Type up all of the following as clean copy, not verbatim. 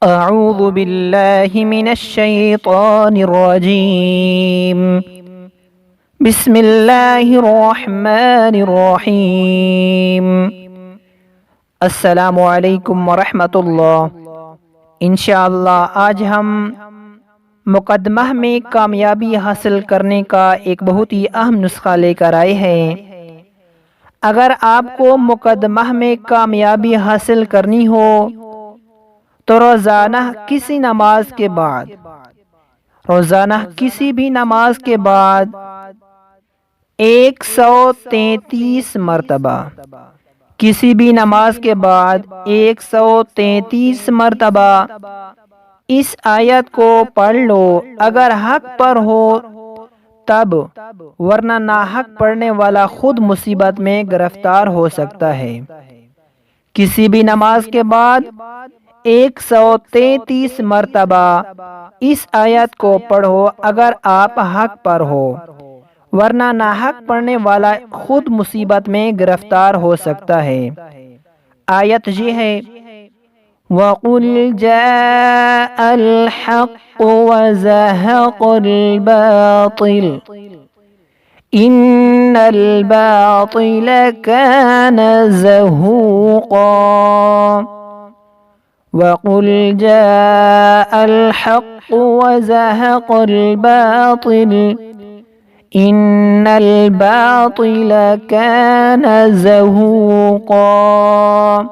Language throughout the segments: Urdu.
اعوذ باللہ من الشیطان الرجیم بسم اللہ الرحمن الرحیم السلام علیکم ورحمۃ اللہ۔ انشاءاللہ آج ہم مقدمہ میں کامیابی حاصل کرنے کا ایک بہت ہی اہم نسخہ لے کر آئے ہیں۔ اگر آپ کو مقدمہ میں کامیابی حاصل کرنی ہو تو روزانہ کسی بھی نماز کے بعد 133 مرتبہ اس آیت کو پڑھ لو، اگر حق پر ہو تب، ورنہ ناحق پڑھنے والا خود مصیبت میں گرفتار ہو سکتا ہے۔ کسی بھی نماز کے بعد 133 مرتبہ اس آیت کو پڑھو اگر آپ حق پر ہو، ورنہ ناحق پڑھنے والا خود مصیبت میں گرفتار ہو سکتا ہے۔ آیت یہ ہے، وَقُلْ جَاءَ الْحَقُّ وَزَهَقَ الْبَاطِلُ إِنَّ الْبَاطِلَ كَانَ زَهُوقًا۔ وَقُلْ جَاءَ الْحَقُّ وَزَهَقَ الْبَاطِلُ إِنَّ الْبَاطِلَ كَانَ زَهُوقًا۔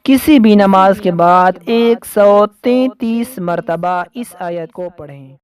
کسی بھی نماز کے بعد 133 مرتبہ اس آیت کو پڑھیں۔